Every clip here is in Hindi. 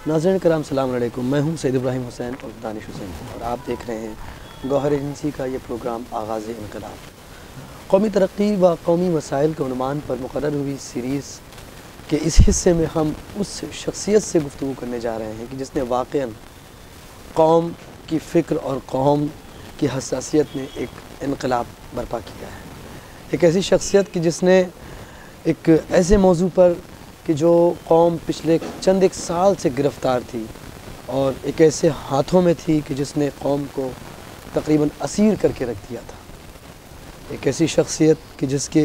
नाज़रीन कराम सलाम अलैकुम। मैं हूं सैयद इब्राहिम हुसैन और दानिश हुसैन और आप देख रहे हैं गौहर एजेंसी का ये प्रोग्राम आगाज़ इनकलाब। कौमी तरक्की व कौमी मसाइल के उन्वान पर मुकर्रर हुई सीरीज़ के इस हिस्से में हम उस शख्सियत से गुफ्तगू करने जा रहे हैं कि जिसने वाक़ईन कौम की फ़िक्र और कौम की हसासियत में एक इनकलाब बर्पा किया है। एक ऐसी शख्सियत कि जिसने एक ऐसे मौजू पर कि जो कौम पिछले चंद एक साल से गिरफ़्तार थी और एक ऐसे हाथों में थी कि जिसने कौम को तकरीबन असीर करके रख दिया था। एक ऐसी शख्सियत कि जिसके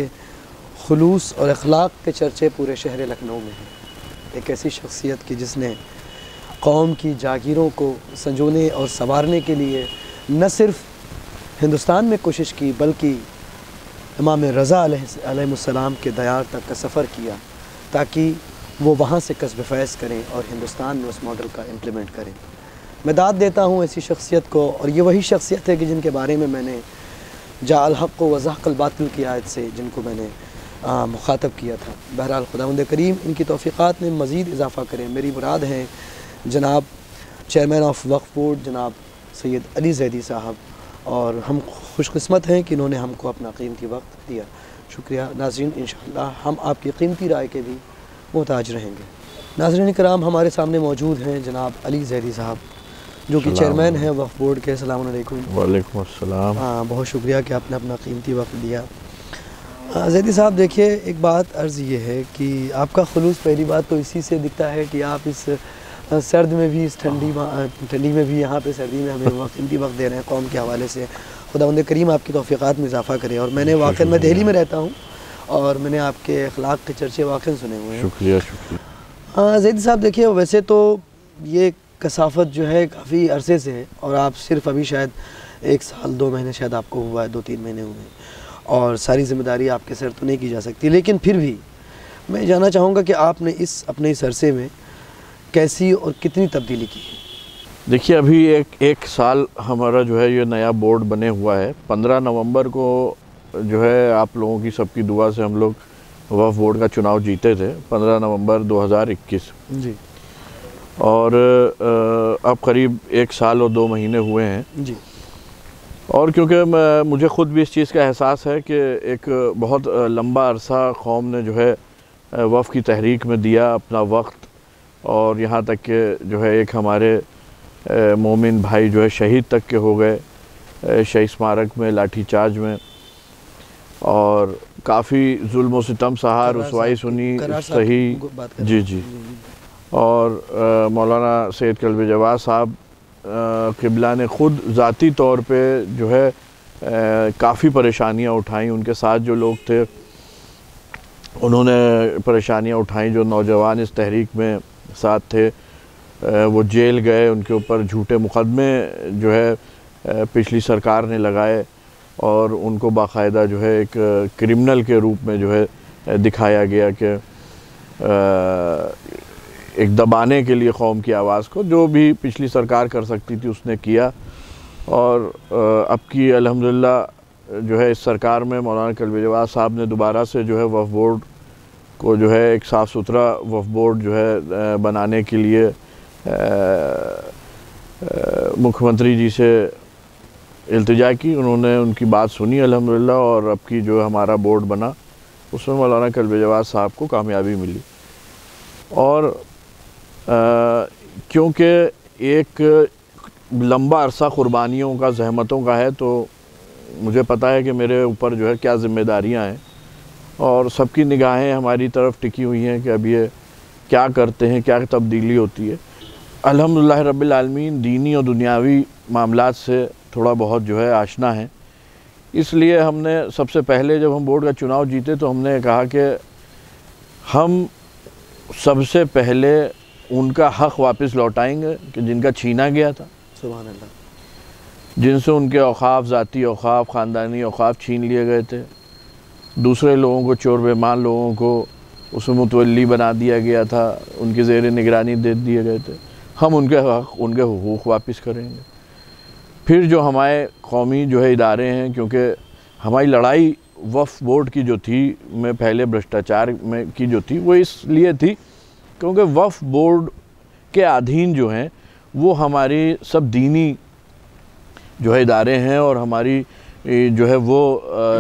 खुलूस और अखलाक के चर्चे पूरे शहर लखनऊ में हैं। एक ऐसी शख्सियत कि जिसने कौम की जागीरों को संजोने और संवारने के लिए न सिर्फ़ हिंदुस्तान में कोशिश की बल्कि इमाम रज़ा अलैहिस्सलाम के दयार तक का सफ़र किया ताकि वो वहाँ से कसब फैज़ करें और हिंदुस्तान में उस मॉडल का इम्प्लीमेंट करें। मैं दाद देता हूँ ऐसी शख्सियत को, और ये वही शख्सियत है कि जिनके बारे में मैंने जाअल हक़्क़ व ज़हक़ल बातिल की आयत से जिनको मैंने मुखातब किया था। बहरहाल खुदावंद करीम इनकी तौफ़ीक़ात में मज़ीद इजाफ़ा करें। मेरी मुराद हैं जनाब चेयरमैन ऑफ वक्फ़ बोर्ड जनाब सैयद अली ज़ैदी साहब, और हम खुशकिस्मत हैं कि इन्होंने हमको अपना कीमती वक्त दिया। शुक्रिया। नाज़रीन, इंशाअल्लाह हम आपकी कीमती राय के भी मोहताज रहेंगे। नाज़रीन कराम, हमारे सामने मौजूद हैं जनाब अली ज़ैदी साहब जो कि चेयरमैन हैं वक्फ़ बोर्ड के। अस्सलाम अलैकुम। वालेकुम अस्सलाम। हाँ, बहुत शुक्रिया कि आपने अपना कीमती वक्त दिया। ज़ैदी साहब, देखिए, एक बात अर्ज़ ये है कि आपका खुलूस पहली बात तो इसी से दिखता है कि आप इस सर्द में भी, इस ठंडी में भी, यहाँ पे सर्दी में हमें कीमती वक्त दे रहे हैं कौम के हवाले से। खुदावंद करीम आपकी तौफ़ीक़ात में इजाफ़ा करे। और मैंने वाक़ई मैं दिल्ली में रहता हूँ और मैंने आपके अखलाक के चर्चे वाक़ई सुने हुए हैं। शुक्रिया शुक्रिया। ज़ैदी साहब, देखिए, वैसे तो ये कसाफ़त जो है काफ़ी अरसे से है और आप सिर्फ अभी शायद 1 साल 2 महीने शायद आपको हुआ है, 2-3 महीने हुए हैं, और सारी ज़िम्मेदारी आपके सर तो नहीं की जा सकती। लेकिन फिर भी मैं जानना चाहूँगा कि आपने अपने इस अरसे में कैसी और कितनी तब्दीली की है? देखिए, अभी एक साल हमारा जो है ये नया बोर्ड बने हुआ है। 15 नवंबर को जो है आप लोगों की सबकी दुआ से हम लोग वक्फ़ बोर्ड का चुनाव जीते थे, 15 नवंबर 2021 जी। और अब करीब 1 साल और 2 महीने हुए हैं जी। और क्योंकि मुझे ख़ुद भी इस चीज़ का एहसास है कि एक बहुत लंबा अरसा कौम ने जो है वफ़ की तहरीक में दिया अपना वक्त, और यहाँ तक कि जो है एक हमारे मोमिन भाई जो है शहीद तक के हो गए शहीद स्मारक में लाठीचार्ज में, और काफ़ी जुल्म व सितम सहा, रुसवाई सुनी सही। जी जी। और मौलाना सैयद कल्बे जवाद साहब क़िबला ने ख़ुद ज़ाती तौर पे जो है काफ़ी परेशानियाँ उठाई। उनके साथ जो लोग थे उन्होंने परेशानियाँ उठाई, जो नौजवान इस तहरीक में साथ थे वो जेल गए, उनके ऊपर झूठे मुकदमे जो है पिछली सरकार ने लगाए और उनको बाकायदा जो है एक क्रिमिनल के रूप में जो है दिखाया गया कि एक दबाने के लिए कौम की आवाज़ को जो भी पिछली सरकार कर सकती थी उसने किया। और अब की अल्हम्दुलिल्लाह जो है इस सरकार में मौलाना कल्बे जवाद साहब ने दोबारा से जो है वक्फ़ बोर्ड को जो है एक साफ़ सुथरा वक्फ़ बोर्ड जो है बनाने के लिए मुख्यमंत्री जी से इल्तिजा की। उन्होंने उनकी बात सुनी अल्हम्दुलिल्लाह, और अब की जो हमारा बोर्ड बना उसमें मौलाना कल्बे जवाद साहब को कामयाबी मिली। और क्योंकि एक लंबा अरसा क़ुरबानियों का, ज़हमतों का है, तो मुझे पता है कि मेरे ऊपर जो है क्या ज़िम्मेदारियाँ हैं और सबकी निगाहें हमारी तरफ टिकी हुई हैं कि अब ये क्या करते हैं, क्या तब्दीली होती है। अल्हम्दुलिल्लाह रब्बिल आलमीन दीनी और दुनियावी मामलात से थोड़ा बहुत जो है आशना है, इसलिए हमने सबसे पहले जब हम बोर्ड का चुनाव जीते तो हमने कहा कि हम सबसे पहले उनका हक़ वापस लौटाएंगे कि जिनका छीना गया था। सुभान अल्लाह। जिनसे उनके औक़ाफ़, ज़ाती औक़ाफ़, ख़ानदानी औक़ाफ़ छीन लिए गए थे, दूसरे लोगों को, चोर बेईमान लोगों को उसमें मुतवल्ली बना दिया गया था, उनकी ज़ेर निगरानी दे दिए गए थे। हम उनके हक़, उनके हुकूक़ वापस करेंगे। फिर जो हमारे कौमी जो है इदारे हैं, क्योंकि हमारी लड़ाई वक्फ़ बोर्ड की जो थी में पहले भ्रष्टाचार में की जो थी वो इसलिए थी क्योंकि वक्फ़ बोर्ड उसके अधीन जो हैं वो हमारी सब दीनी जो है इदारे हैं और हमारी जो है वो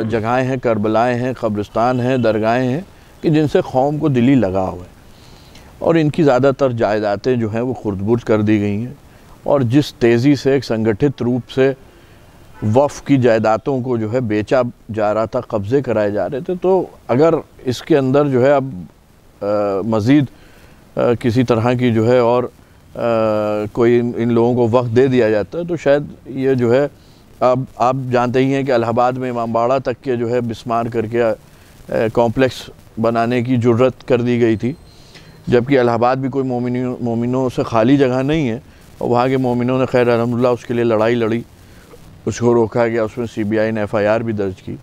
जगहें हैं, करबलाएँ हैं, कब्रिस्तान हैं, दरगाहें हैं कि जिनसे कौम को दिली लगा हुआ है। और इनकी ज़्यादातर जायदादें जो हैं वो खुर्द-बुर्द कर दी गई हैं। और जिस तेज़ी से एक संगठित रूप से वफ़ की जायदादों को जो है बेचा जा रहा था, कब्ज़े कराए जा रहे थे, तो अगर इसके अंदर जो है अब मज़ीद किसी तरह की जो है और कोई इन लोगों को वक्त दे दिया जाता है तो शायद ये जो है, अब आप जानते ही हैं कि इलाहाबाद में इमामबाड़ा तक के जो है बिस्मार करके कॉम्प्लेक्स बनाने की जुर्रत कर दी गई थी, जबकि इलाहाबाद भी कोई मोमिनों से खाली जगह नहीं है। और वहाँ के मोमिनों ने खैर अल्हम्दुलिल्लाह उसके लिए लड़ाई लड़ी, उसको रोका गया, उसमें CBI ने FIR भी दर्ज की।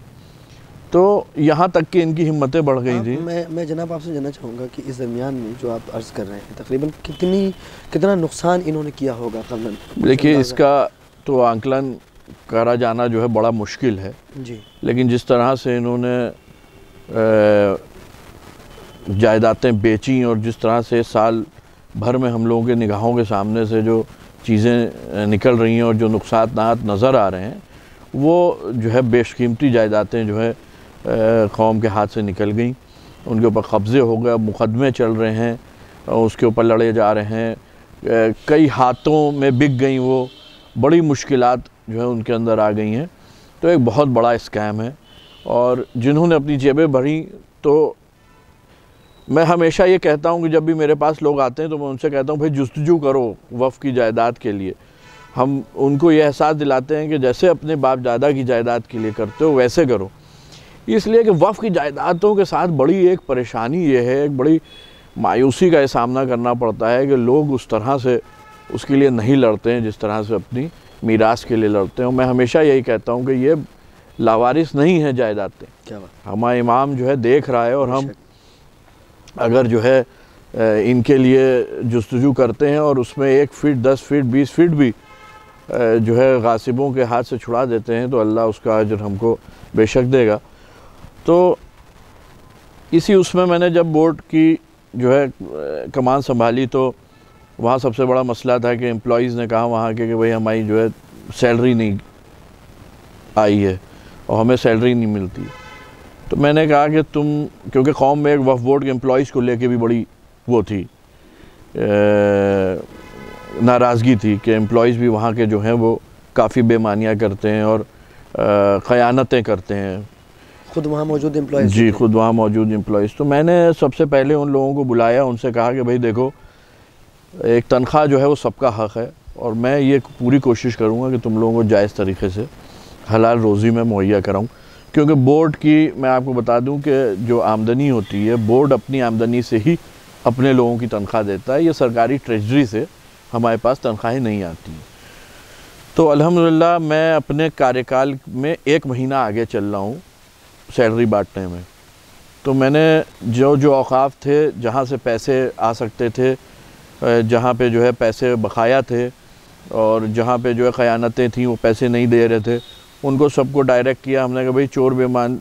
तो यहाँ तक कि इनकी हिम्मतें बढ़ गई थी। मैं जनाब आपसे जानना चाहूँगा कि इस दरमियान में जो आप अर्ज़ कर रहे हैं तकरीबन कितना नुकसान इन्होंने किया होगा क़ब्लन? देखिए, इसका तो आंकलन करा जाना जो है बड़ा मुश्किल है जी, लेकिन जिस तरह से इन्होंने जायदादें बेची और जिस तरह से साल भर में हम लोगों के निगाहों के सामने से जो चीज़ें निकल रही हैं और जो नुकसानात नज़र आ रहे हैं, वो जो है बेशकीमती जायदादें जो है कौम के हाथ से निकल गई, उनके ऊपर कब्ज़े हो गए, मुकदमे चल रहे हैं, उसके ऊपर लड़े जा रहे हैं, कई हाथों में बिक गई, वो बड़ी मुश्किलात जो है उनके अंदर आ गई हैं। तो एक बहुत बड़ा स्कैम है और जिन्होंने अपनी जेबें भरी, तो मैं हमेशा ये कहता हूँ कि जब भी मेरे पास लोग आते हैं तो मैं उनसे कहता हूँ भाई जुस्तजू करो वफ़ की जायदाद के लिए। हम उनको ये एहसास दिलाते हैं कि जैसे अपने बाप दादा की जायदाद के लिए करते हो वैसे करो, इसलिए कि वफ़ की जायदादों के साथ बड़ी एक परेशानी ये है, एक बड़ी मायूसी का सामना करना पड़ता है कि लोग उस तरह से उसके लिए नहीं लड़ते हैं जिस तरह से अपनी मीरास के लिए लड़ते हैं। और मैं हमेशा यही कहता हूँ कि ये लावारिस नहीं है जायदादें, क्या बात, हमारा इमाम जो है देख रहा है और हम अगर जो है इनके लिए जुस्तजू करते हैं और उसमें 1 फीट 10 फीट 20 फीट भी जो है गासिबों के हाथ से छुड़ा देते हैं तो अल्लाह उसका अजर हमको बेशक देगा। तो इसी उसमें मैंने जब बोर्ड की जो है कमान संभाली तो वहाँ सबसे बड़ा मसला था कि एम्प्लॉइज़ ने कहा वहाँ के कि भाई हमारी जो है सैलरी नहीं आई है और हमें सैलरी नहीं मिलती। तो मैंने कहा कि तुम, क्योंकि कौम में एक वफ़ बोर्ड के एम्प्लॉइज़ को लेके भी बड़ी वो थी, नाराज़गी थी कि एम्प्लॉइज़ भी वहाँ के जो हैं वो काफ़ी बेमानियाँ करते हैं और ख़यानतें करते हैं, खुद वहाँ मौजूद एम्प्लॉइज़ जी, खुद वहाँ मौजूद एम्प्लॉइज़। तो मैंने सबसे पहले उन लोगों को बुलाया, उनसे कहा कि भाई देखो, एक तनख्वाह जो है वो सबका हक़ है और मैं ये पूरी कोशिश करूँगा कि तुम लोगों को जायज़ तरीके से हलाल रोज़ी में मुहैया कराऊँ, क्योंकि बोर्ड की मैं आपको बता दूं कि जो आमदनी होती है, बोर्ड अपनी आमदनी से ही अपने लोगों की तनख्वाह देता है, ये सरकारी ट्रेजरी से हमारे पास तनख्वाहें नहीं आती हैं। तो अल्हम्दुलिल्लाह मैं अपने कार्यकाल में 1 महीना आगे चल रहा हूँ सैलरी बांटने में। तो मैंने जो औकाफ थे, जहाँ से पैसे आ सकते थे, जहाँ पे जो है पैसे बकाया थे और जहाँ पे जो है ख़यानतें थीं, वो पैसे नहीं दे रहे थे, उनको सबको डायरेक्ट किया। हमने कहा भाई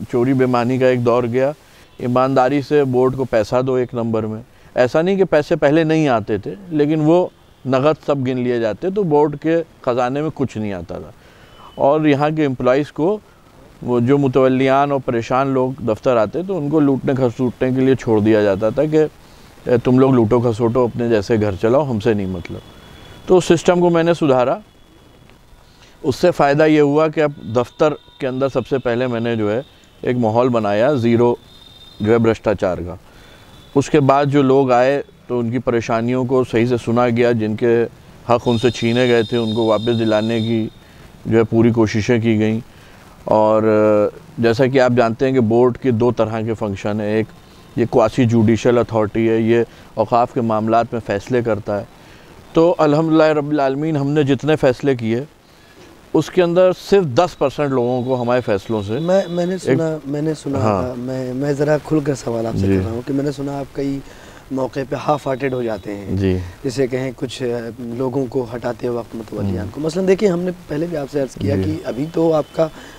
चोरी बेमानी का एक दौर गया, ईमानदारी से बोर्ड को पैसा दो 1 नंबर में। ऐसा नहीं कि पैसे पहले नहीं आते थे, लेकिन वो नगद सब गिन लिए जाते, तो बोर्ड के ख़जाने में कुछ नहीं आता था। और यहाँ के एम्प्लॉइज़ को, वो जो मुतवल्लियान और परेशान लोग दफ्तर आते तो उनको लूटने खसूटने के लिए छोड़ दिया जाता था कि तुम लोग लूटो खसोटो, अपने जैसे घर चलाओ, हमसे नहीं मतलब। तो उस सिस्टम को मैंने सुधारा। उससे फ़ायदा ये हुआ कि अब दफ्तर के अंदर सबसे पहले मैंने जो है एक माहौल बनाया ज़ीरो जो है भ्रष्टाचार का। उसके बाद जो लोग आए तो उनकी परेशानियों को सही से सुना गया, जिनके हक़ उनसे छीने गए थे उनको वापस दिलाने की जो है पूरी कोशिशें की गई। और जैसा कि आप जानते हैं कि बोर्ड के 2 तरह के फ़ंक्शन हैं, एक ये क्वासी जुडिशल अथॉरिटी है, ये औक़ाफ़ के मामलात में फ़ैसले करता है। तो अल्हम्दुलिल्लाह रब्बिल आलमीन हमने जितने फ़ैसले किए उसके अंदर सिर्फ 10% लोगों को हमारे फ़ैसलों से मैंने सुना हाँ। मैं ज़रा खुलकर सवाल आपसे कर रहा हूँ कि मैंने सुना आप कई मौके पे हाफ हार्टेड हो जाते हैं जी। जिसे कहें कुछ लोगों को हटाते वक्त मुतवल्लियान को। मसलन देखिए, हमने पहले भी आपसे अर्ज़ किया कि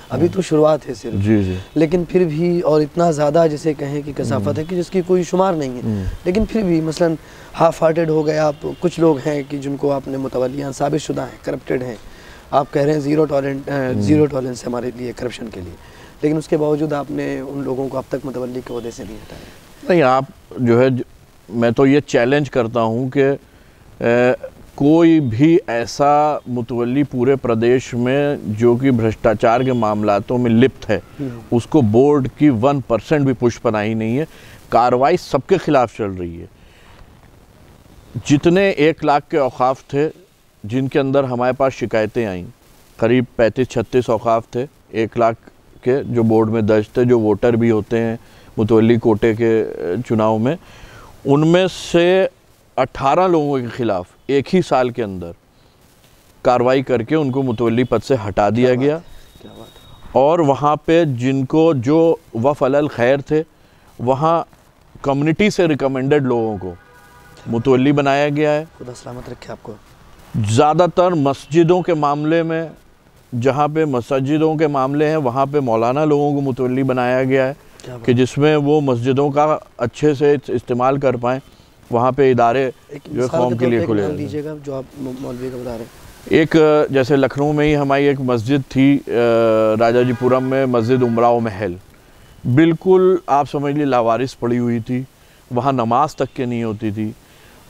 अभी तो शुरुआत है सिर्फ, जी जी, लेकिन फिर भी और इतना ज़्यादा जिसे कहें कि कसाफत है कि जिसकी कोई शुमार नहीं है, लेकिन फिर भी मसलन हाफ हार्टेड हो गए आप। कुछ लोग हैं कि जिनको आपने मुतवल्लियान साबित शुदा हैं, करप्टेड हैं, आप कह रहे हैं ज़ीरो टॉलरेंस है हमारे लिए करप्शन के लिए, लेकिन उसके बावजूद आपने उन लोगों को अब तक मुतवल्ली के ओहदे से नहीं हटाया। नहीं, आप जो है, मैं तो ये चैलेंज करता हूँ कि कोई भी ऐसा मुतवल्ली पूरे प्रदेश में जो कि भ्रष्टाचार के मामलातों में लिप्त है, उसको बोर्ड की 1% भी पुष्पनाही नहीं है। कार्रवाई सबके खिलाफ चल रही है। जितने 1 लाख के औकाफ थे जिनके अंदर हमारे पास शिकायतें आईं, करीब 35-36 औकाफ थे 1 लाख के जो बोर्ड में दर्ज थे, जो वोटर भी होते हैं मुतवल्ली कोटे के चुनाव में, उनमें से 18 लोगों के खिलाफ एक ही साल के अंदर कार्रवाई करके उनको मुतवल्ली पद से हटा दिया गया। और वहाँ पे जिनको जो वफ़ अलल खैर थे, वहाँ कम्युनिटी से रिकमेंडेड लोगों को मुतवल्ली बनाया गया है। खुदा सलामत रखे आपको। ज़्यादातर मस्जिदों के मामले में, जहाँ पे मस्जिदों के मामले हैं, वहाँ पे मौलाना लोगों को मुतवल्ली बनाया गया है कि जिसमें वो मस्जिदों का अच्छे से इस्तेमाल कर पाएँ। वहाँ पे इदारे जो कौम के लिए खुले दीजिएगा जो आप मौलवी का बता रहे हैं। एक जैसे लखनऊ में ही हमारी एक मस्जिद थी राजाजीपुरम में, मस्जिद उमराव महल, बिल्कुल आप समझ लीजिए लावारिस पड़ी हुई थी। वहाँ नमाज तक के नहीं होती थी।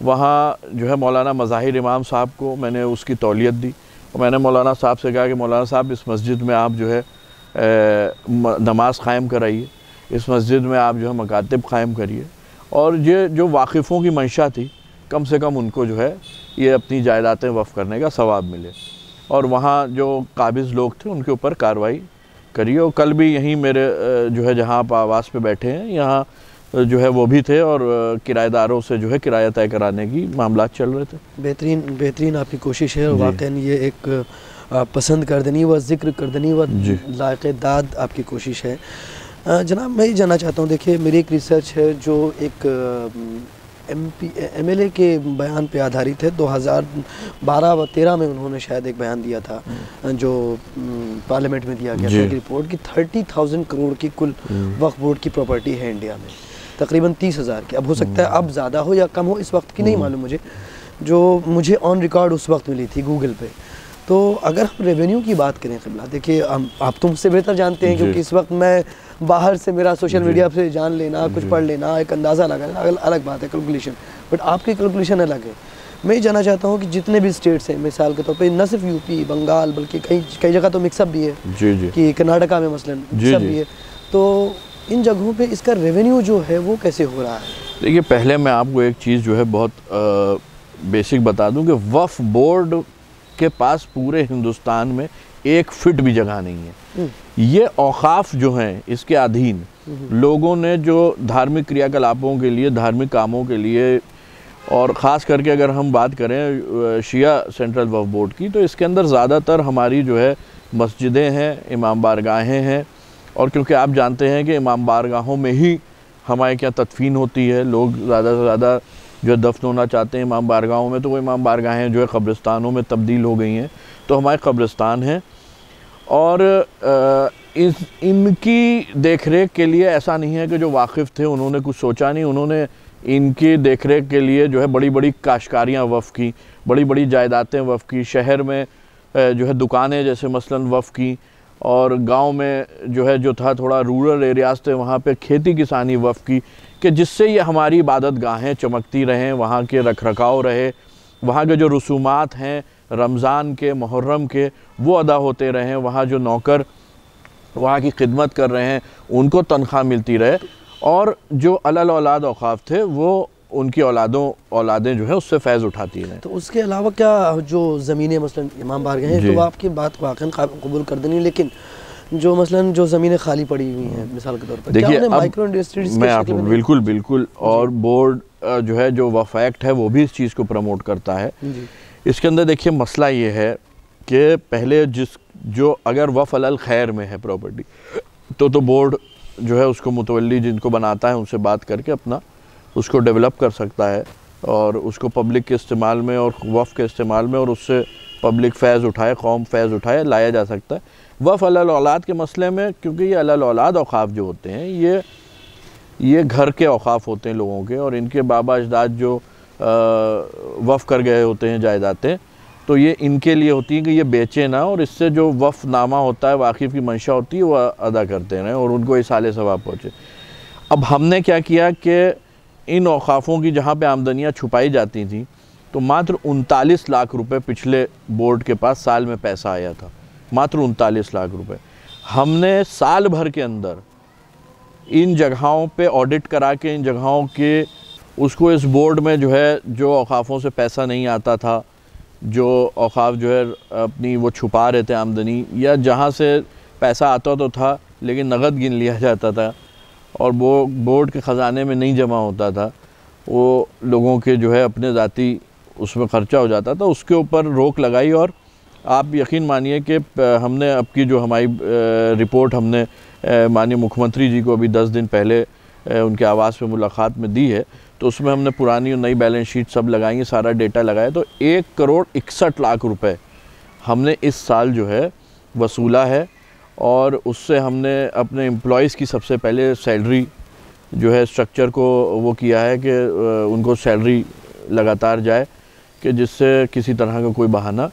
वहाँ जो है मौलाना मज़ाहिर इमाम साहब को मैंने उसकी तौलियत दी और मैंने मौलाना साहब से कहा कि मौलाना साहब, इस मस्जिद में आप जो है नमाज क़ायम कराइए, इस मस्जिद में आप जो है मकातिब क़ायम करिए, और ये जो वाकिफ़ों की मंशा थी, कम से कम उनको जो है ये अपनी जायदादें वफ़ करने का सवाब मिले। और वहाँ जो काबिज़ लोग थे उनके ऊपर कार्रवाई करिए। और कल भी यहीं मेरे जो है जहाँ आप आवास पे बैठे हैं, यहाँ जो है वो भी थे और किराएदारों से जो है किराया तय कराने की मामला चल रहे थे। बेहतरीन आपकी कोशिश है और वाक़ई ये एक पसंद करदनी व ज़िक्र करदनी व लायक़-ए-दाद आपकी कोशिश है। जनाब, मैं ये जानना चाहता हूँ, देखिए मेरी एक रिसर्च है जो एक MLA के बयान पे आधारित है। 2012 व 13 में उन्होंने शायद एक बयान दिया था जो पार्लियामेंट में दिया गया था, एक रिपोर्ट की 30,000 करोड़ की कुल वक्फ बोर्ड की प्रॉपर्टी है इंडिया में, तकरीबन 30,000 की। अब हो सकता है अब ज़्यादा हो या कम हो, इस वक्त की नहीं मालूम मुझे, जो मुझे ऑन रिकॉर्ड उस वक्त मिली थी गूगल पे। तो अगर हम रेवेन्यू की बात करें क़िबला, देखिए आप तो मुझसे बेहतर जानते हैं क्योंकि इस वक्त मैं बाहर से, मेरा सोशल मीडिया से जान लेना, कुछ पढ़ लेना, एक अंदाज़ा लगाना अलग बात है, कैलकुलेशन, बट आपकी कैलकुलेशन अलग है। मैं ये जानना चाहता हूँ कि जितने भी स्टेट्स हैं, मिसाल के तौर पे न सिर्फ यूपी, बंगाल, बल्कि कई जगह तो मिक्सअप भी है कि कर्नाटका में मसलन मिक्सअप भी है, तो इन जगहों पे इसका रेवेन्यू जो है वो कैसे हो रहा है? देखिए, पहले मैं आपको एक चीज़ जो है बहुत बेसिक बता दूं कि वक्फ बोर्ड के पास पूरे हिंदुस्तान में 1 फीट भी जगह नहीं है। ये औकाफ जो हैं, इसके अधीन लोगों ने जो धार्मिक क्रियाकलापों के लिए, धार्मिक कामों के लिए, और ख़ास करके अगर हम बात करें शिया सेंट्रल वक्फ बोर्ड की, तो इसके अंदर ज़्यादातर हमारी जो है मस्जिदें हैं, इमाम बारगाहें हैं। और क्योंकि आप जानते हैं कि इमाम बारगाहों में ही हमारे क्या तदफीन होती है, लोग ज़्यादा से ज़्यादा जो है दफन होना चाहते हैं इमाम बारगाहों में, तो वो इमाम बारगाहें जो है कब्रिस्तानों में तब्दील हो गई हैं, तो हमारे कब्रिस्तान हैं। और इनकी देखरेख के लिए ऐसा नहीं है कि जो वाकिफ़ थे उन्होंने कुछ सोचा नहीं, उन्होंने इनकी देखरेख के लिए जो है बड़ी बड़ी काश्तकारियाँ वफ़ की, बड़ी बड़ी जायदादें वफ़ की, शहर में जो है दुकानें जैसे मसलन वफ़ की, और गांव में जो है जो था थोड़ा रूरल एरियाज़ थे वहाँ पे खेती किसानी वफ़ की, कि जिससे ये हमारी इबादत गाहें चमकती रहें, वहाँ के रख रखाव रहे, वहाँ के जो रसूमात हैं रमज़ान के, मुहर्रम के, वो अदा होते रहें, वहाँ जो नौकर वहाँ की खिदमत कर रहे हैं उनको तनख्वाह मिलती रहे, और जो अलल औलाद औकाफ थे वो उनकी औलादें जो है उससे फैज़ उठाती हैं। तो उसके अलावा क्या जो ज़मीनें मसलन इमाम बारगाह हैं, तो आपकी बात वाक़ई कबूल कर देनी, लेकिन जो मसलन जो ज़मीनें खाली पड़ी हुई हैं मिसाल के तौर पर, देखिए माइक्रो इंडस्ट्रीज मैं आपको बिल्कुल और बोर्ड जो है जो वफ़ एक्ट है वो भी इस चीज़ को प्रमोट करता है। इसके अंदर देखिए मसला ये है कि पहले जो अगर वफ़ अलल खैर में है प्रॉपर्टी, तो बोर्ड जो है उसको मुतवल्ली जिनको बनाता है उनसे बात करके अपना उसको डेवलप कर सकता है और उसको पब्लिक के इस्तेमाल में और वफ़ के इस्तेमाल में, और उससे पब्लिक फ़ैज़ उठाए, कौम फ़ैज़ उठाए, लाया जा सकता है। वफ़ अलल औलाद के मसले में, क्योंकि ये अलल औलाद औक़ाफ़ जो होते हैं ये घर के औक़ाफ़ होते हैं लोगों के, और इनके बाबा अजदाद जो वफ़ कर गए होते हैं जायदादें, तो ये इनके लिए होती हैं कि ये बेचे ना, और इससे जो वफ़ नामा होता है, वाक़िफ़ की मंशा होती है, वो अदा करते रहें और उनको इसाले सवाब पहुँचे। अब हमने क्या किया कि इन औक़ाफ़ों की जहाँ पे आमदनियाँ छुपाई जाती थी, तो मात्र 39 लाख रुपए पिछले बोर्ड के पास साल में पैसा आया था, मात्र 39 लाख रुपए। हमने साल भर के अंदर इन जगहों पे ऑडिट करा के, इन जगहों के उसको इस बोर्ड में जो है, जो औक़ाफ़ों से पैसा नहीं आता था, जो औक़ाफ़ जो है अपनी वो छुपा रहे थे आमदनी, या जहाँ से पैसा आता तो था लेकिन नगद गिन लिया जाता था और वो बोर्ड के ख़जाने में नहीं जमा होता था, वो लोगों के जो है अपने ज़ाती उसमें ख़र्चा हो जाता था, उसके ऊपर रोक लगाई। और आप यकीन मानिए कि हमने अब की जो हमारी रिपोर्ट हमने माननीय मुख्यमंत्री जी को अभी 10 दिन पहले उनके आवास पे मुलाकात में दी है, तो उसमें हमने पुरानी और नई बैलेंस शीट सब लगाई है, सारा डेटा लगाया, तो 1,61,00,000 रुपए हमने इस साल जो है वसूला है। और उससे हमने अपने एम्प्लॉइज़ की सबसे पहले सैलरी जो है स्ट्रक्चर को वो किया है कि उनको सैलरी लगातार जाए, कि जिससे किसी तरह का कोई बहाना।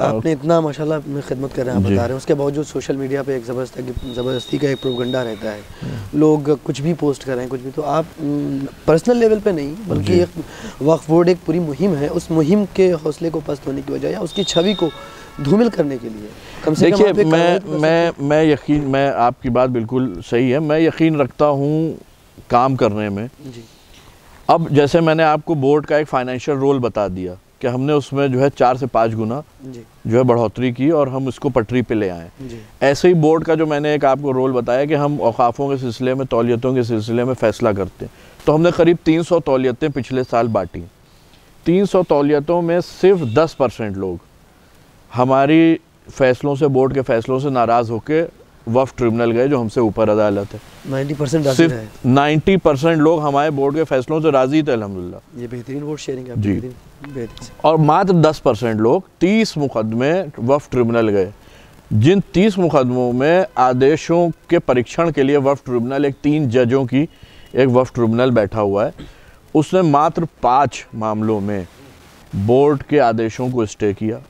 आपने इतना माशाल्लाह में खिदमत कर रहे हैं, आप बता रहे हैं, उसके बावजूद सोशल मीडिया पे एक ज़बरदस्ती का एक प्रोपगंडा रहता है, लोग कुछ भी पोस्ट कर रहे हैं, कुछ भी। तो आप पर्सनल लेवल पे नहीं, बल्कि एक वक्फ बोर्ड एक पूरी मुहिम है, उस मुहिम के हौसले को पस्त होने की वजह या उसकी छवि को धूमिल करने के लिए कम से कम देखिए, मैं आपकी बात बिल्कुल सही है, मैं यकीन रखता हूँ काम करने में जी। अब जैसे मैंने आपको बोर्ड का एक फाइनेंशियल रोल बता दिया कि हमने उसमें जो है 4 से 5 गुना जो है बढ़ोतरी की और हम इसको पटरी पे ले आए। ऐसे ही बोर्ड का जो मैंने एक आपको रोल बताया कि हम औक़ाफ़ों के सिलसिले में, तौलियतों के सिलसिले में फ़ैसला करते हैं, तो हमने करीब 300 तौलियतें पिछले साल बाँटी। 300 तौलियतों में सिर्फ 10% लोग हमारी फ़ैसलों से, बोर्ड के फ़ैसलों से नाराज़ होकर वफ़ ट्रिब्यूनल गए, जो हमसे ऊपर अदालत है। 90% सिर्फ 90% लोग हमारे बोर्ड के फ़ैसलों से राज़ी थे, अल्हम्दुलिल्लाह। ये बेहतरीन वोट शेयरिंग है जी। और मात्र 10% लोग 30 मुकदमे वफ़ ट्रिब्यूनल गए, जिन 30 मुकदमों में आदेशों के परीक्षण के लिए वफ़ ट्रिब्यूनल, एक 3 जजों की एक वफ़ ट्रिब्यूनल बैठा हुआ है, उसने मात्र 5 मामलों में बोर्ड के आदेशों को स्टे किया।